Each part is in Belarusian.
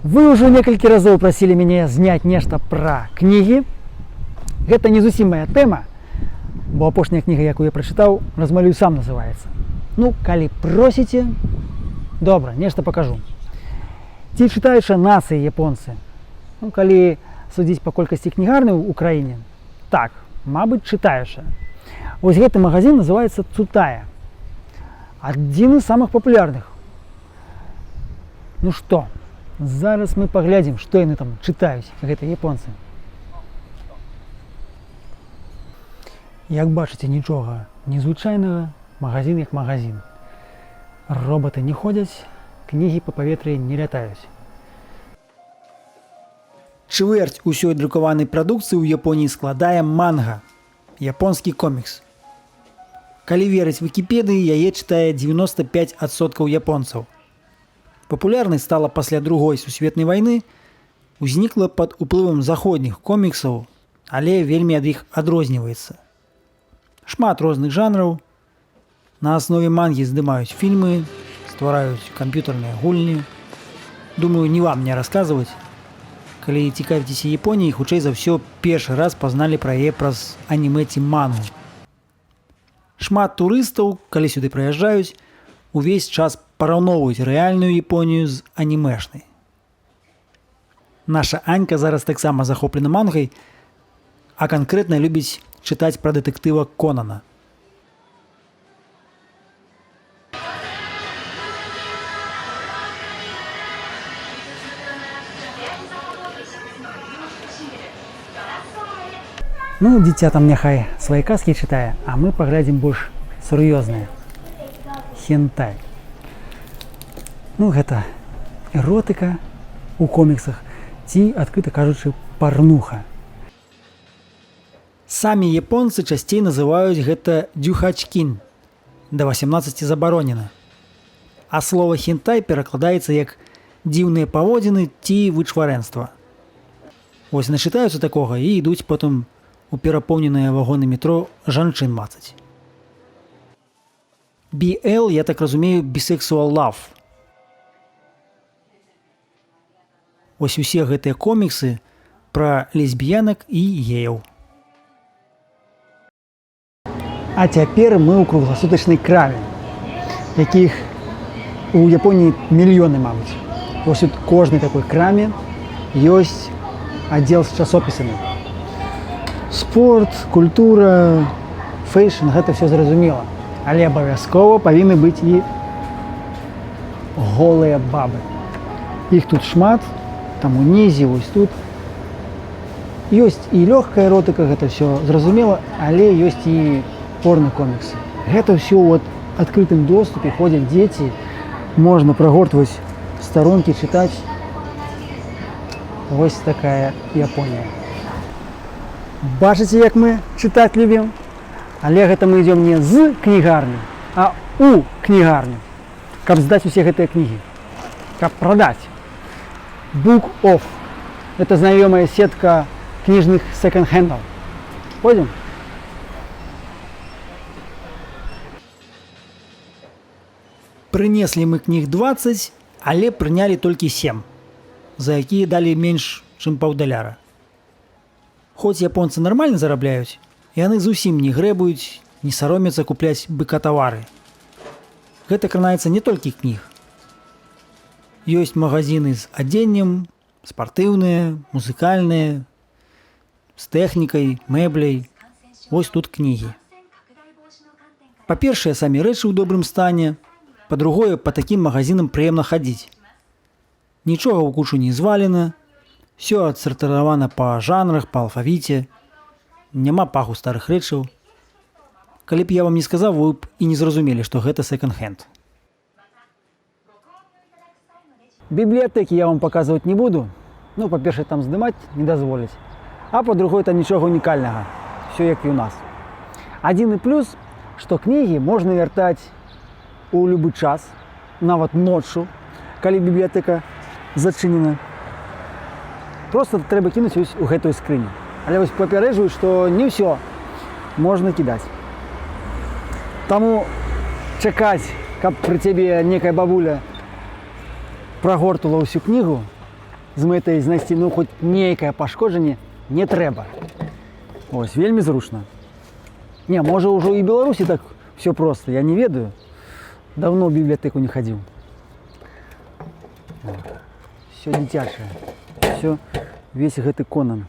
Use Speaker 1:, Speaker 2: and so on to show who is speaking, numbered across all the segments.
Speaker 1: Вы уже некалькі разоў прасілі мяне зняць нешта пра кнігі. Гэта не зусім моя тэма, бо апошняя кніга, якую я прачытаў, «Размалюй сам» называецца. Ну, калі просіце, добра, нешта пакажу. Ці чытаюцца нацыі японцы? Ну, калі судзіць па колькасці кнігарняў у краіне, так, мабыць, чытаюцца. Вось гэты магазин называецца Цутая. Адзін з самых папулярных. Ну што, зараз мы паглядзім, што яны там чытаюць, гэтыя японцы. Як бачыце, нічога незвычайнага, магазин як магазин. Роботы не ходзяць, кнігі па паветры не лятаюць. Чвэрць усёй друкаванай прадукцыі ў Японіі складае манга, японскі комікс. Калі верыць Вікіпедыі, яе чытае 95% японцаў. Папулярнасць стала пасля Другой сусветнай вайны, узнікла пад уплывам заходніх коміксаў, але вельмі ад іх адрозніваецца. Шмат розных жанраў, на аснове мангі здымаюць фільмы, ствараюць камп'ютарныя гульні. Думаю, не вам мне расказваць. Калі цікавіцеся Японіяй, хутчэй за ўсё першы раз пазналі пра яе праз анімэ ці мангу. Шмат турыстаў, калі сюды прыязджаюць, увесь час параўноўваюць рэальную Японію з анімешнай. Наша Анька зараз таксама захоплена мангай, а канкрэтна любіць чытаць пра дэтэктыва Конана. Ну, дзіця там няхай свае казкі чытае, а мы паглядзім больш сур'ёзныя. Хентай. Ну, гэта эротыка у коміксах ці, адкрыта кажучы, парнуха. Самі японцы часцей называюць гэта дзюхачкін, да 18 забаронена. А слова хентай перакладаецца як дзіўныя паводзіны ці вычварэнства. Вось начытаюцца такога і ідуць потым у перапоўненыя вагоны метро жанчын мацаць. BL, я так разумею, bisexual love. Ось усе гэтыя коміксы пра лесбіянак і геяў. А цяпер мы ў кругласутачнай краме, якіх у Японіі мільёны, мабыць. Вось у кожнай такой краме ёсць аддзел з часопісамі. Спорт, культура, фэйшн, гэта все зразумела. Але абавязкова павінны быць і голыя бабы. Іх тут шмат, там унізе, вось тут. Ёсць і лёгкая эротыка, гэта все зразумела, але ёсць і порно-коміксы. Гэта ўсё ў адкрытым доступе, ходзяць дзеці, можна прагортваць старонкі, чытаць. Вось такая Японія. Бачыце, як мы чытаць любім? Але гэта мы ідём не з кнігарні, а у кнігарню, каб здаць усе гэтыя кнігі, каб прадаць. Book Off – это знаёмая сетка кніжных секонд-хендаў. Пойдзем? Прынеслі мы кніг 20, але прынялі толькі 7, за якія далі менш, чым паўдаляра. Хоць японцы нармальна зарабляюць, яны зусім не грэбуюць, не саромяцца купляць быкатавары. Гэта кранаецца не толькі кніг. Ёсць магазины з адзеннем, спартыўныя, музыкальныя, з тэхнікай, мэбляй. Вось тут кнігі. Па-першае, самі рэчы ў добрым стане. Па-другое, па такім магазинам прыемна хадзіць. Нічога ў кучу не звалена, все адсартыравана па жанрах, па алфавіце. Няма паху старых рэчаў. Калі б я вам не сказаў, вы б і не зразумелі, што гэта секонд-хенд. Бібліятэкі я вам паказваць не буду. Ну, па-першае, там здымаць не дазволяць. А па-другое, там нічога унікальнага. Все як і ў нас. Адзіны плюс, што кнігі можна вяртаць у любы час, нават ноччу, калі бібліятэка зачынена. Просто трэба кінуць у гэтую скрыню. Але вось папярэджваю, што не ўсё можна кідаць. Таму чакаць, каб пры цябе некая бабуля прагортала ўсю кнігу, з метай знайсці ну хоць нейкае пашкоджанне не трэба. Ось, вельмі зручна. Не, можа ўжо і Беларусі так все проста, я не ведаю. Давно ў бібліятэку не хадзіў. Все дзіцячае. Все, весь гэты Конан.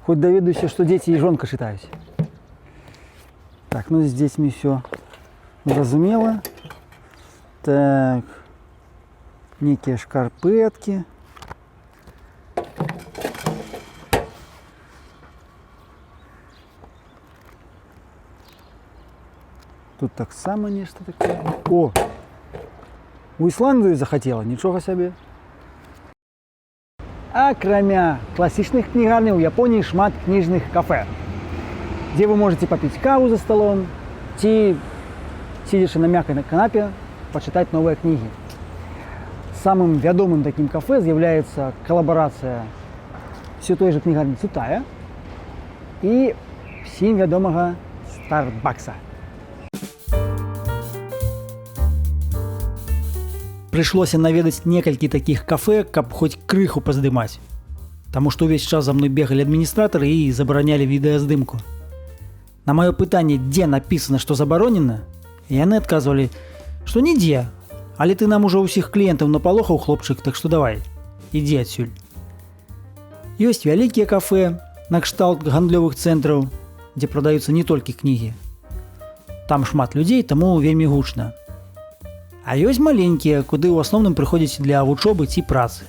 Speaker 1: Хоть даведаюся, што дзеці і жонка чытаюць. Так, ну з дзецьмі все зразумела. Так, некие шкарпетки. Тут так само нечто такое. О! У Ісландію захотела, нічого собі. Акрамя класічных кнігарняў у Японіі шмат кніжных кафе, дзе вы можете попіць каву за столом ці, сидячи на мяккай канапе, почитать новые книги. Самым вядомым таким кафе з'яўляецца калабарацыя все той же кнігарні Цутая і всім вядомага Старбакса. Прыйшлося наведаць некалькі такіх кафе, каб хоць крыху паздымаць. Таму што ўвесь час за мной бегалі адміністратары і забаранялі відэаздымку. На маё пытанне, дзе напісана, што забаронена, яны адказвалі, што нідзе, але ты нам ужо ўсіх кліентаў напалохаў, хлопчык, так што давай, ідзі адсюль. Ёсць вялікія кафе, накшталт гандлёвых цэнтраў, дзе прадаюцца не толькі кнігі. Там шмат людзей, таму вельмі гучна. А ёсць маленькія, куды ў асноўным прыходзяць для вучобы ці працы.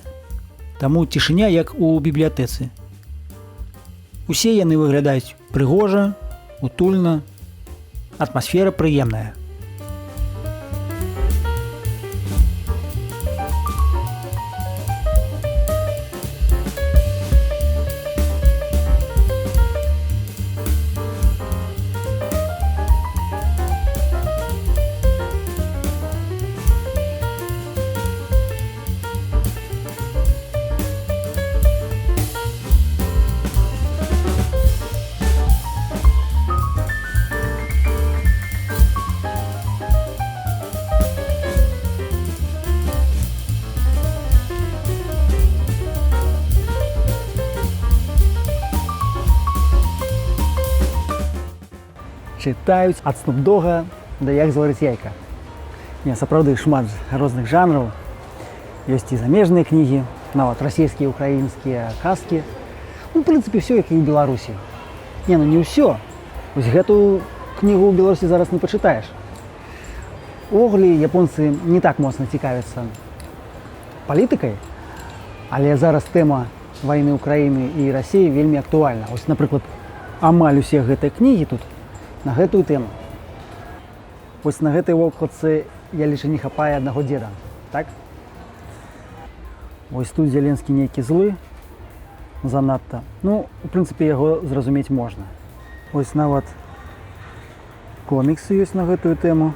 Speaker 1: Таму цішыня, як у бібліятэцы. Усе яны выглядаюць прыгожа, утульна, атмасфера прыемная. Чытаюць ад Снуп-Дога да як зварыць яйка. Не, сапраўды шмат розных жанраў. Ёсць і замежныя кнігі, нават расійскія, украінскія казкі. Ну, в прынцыпе, все, як і ў Беларусі. Не, ну не ўсё. Вось гэту кнігу ў Беларусі зараз не пачытаеш. Увогуле, японцы не так моцна цікавяцца палітыкай, але зараз тэма вайны Украіны і Расіі вельмі актуальна. Вось, напрыклад, амаль усе гэтыя кнігі тут на гэтую тэму. Вось на гэтай вокладцы, я лічу, не хапае аднаго дзеда, так? Вось тут Зеленскі нейкі злы занадта. Ну, у прынцыпе, яго зразумець можна. Вось нават коміксы ёсць на гэтую тэму.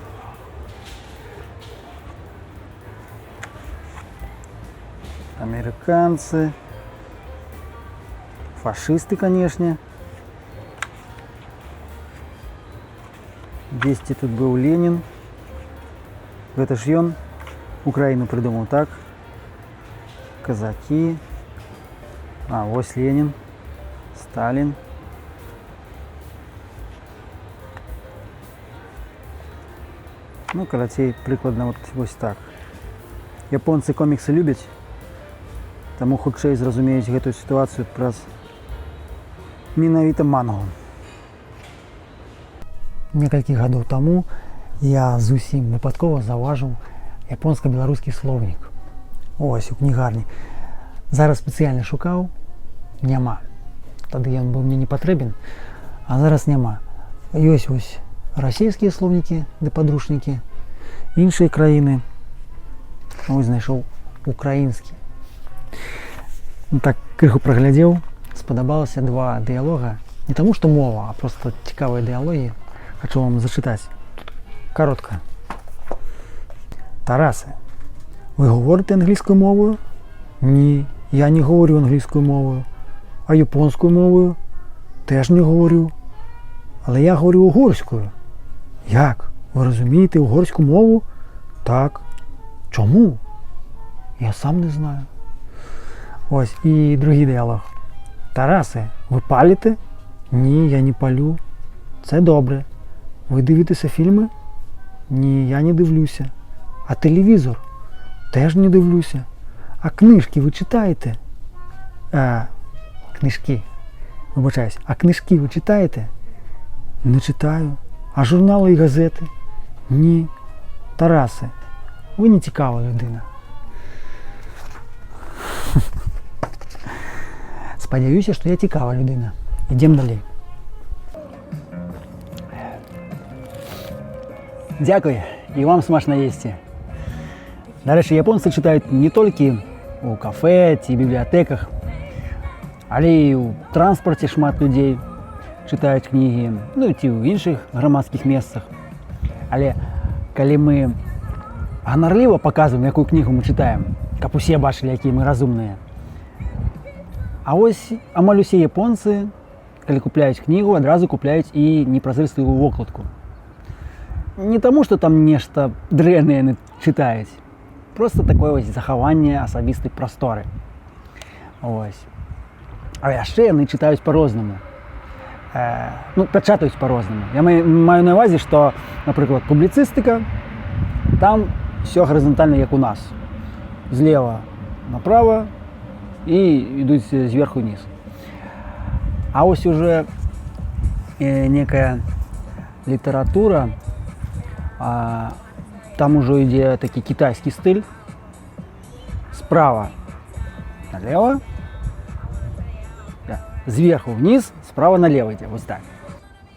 Speaker 1: Амерыканцы, фашысты, канешне. Дзесьці тут быў Ленін. Гэта ж ён Украіну прыдумаў, так? Казакі. А, вось Ленін. Сталін. Ну, карацей, прыкладна вот вось так. Японцы коміксы любяць, таму хутчэй зразумеюць гэтую сітуацыю праз менавіта мангу. Некалькі гадоў таму я зусім выпадкова заўважыў японска-беларускі слоўнік. Ось у кнігарні. Зараз спецыяльна шукаў, няма. Тады ён быў мне не патрэбен, а зараз няма. Ёсць вось расійскія слоўнікі ды падручнікі, іншыя краіны. Ось знайшоў украінскі. Так крыху праглядзеў, спадабалася два дыялога. Не таму, што мова, а проста цікавыя дыялогі. Хочу вам зачитать. Коротко. Тарасе, ви говорите англійською мовою? Ні, я не говорю англійською мовою. А японською мовою? Теж не говорю. Але я говорю угорською. Як? Ви розумієте угорську мову? Так. Чому? Я сам не знаю. Ось, і другий діалог. Тарасе, ви палите? Ні, я не палю. Це добре. Ви дивитеся фільми? Ні, я не дивлюся. А телевізор? Теж не дивлюся. А книжки ви читаєте? Книжки. Вибачаюсь. А книжки ви читаєте? Не читаю. А журнали і газети? Ні. Тарасе, ви не цікава людина. Сподіваюся, що я цікава людина. Ідемо далі. Дякую. І вам смачно їсти. До речі, японці читають не тільки у кафе ці бібліотеках, але й у транспорті шмат людей читають книги, ну і в інших громадських місцях. Але коли ми гонорливо показуємо, яку книгу ми читаємо, як усі бачили, які ми розумні. А ось амаль усі японці, коли купляють книгу, одразу купляють і непрозрыстую окладку. Не тому, що там нечто древнє не читають, просто таке ось заховання особистої простори. Ось. А ще вони читають по-разному. Ну, печатають по-разному. Я маю на увазі, що, наприклад, публіцистика, там все горизонтально, як у нас. Зліва направо і йдуть зверху вниз. А ось уже некая література, там уже йде такий китайський стиль. Справа налево, зверху вниз, справа налево йде, ось так.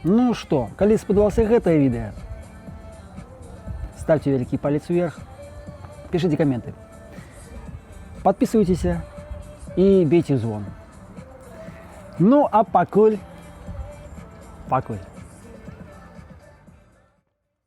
Speaker 1: Ну что, коли сподобалося гэта відео, ставьте великий палец вверх, пишите комменты, подписывайтесь и бейте в звон. Ну а покуль.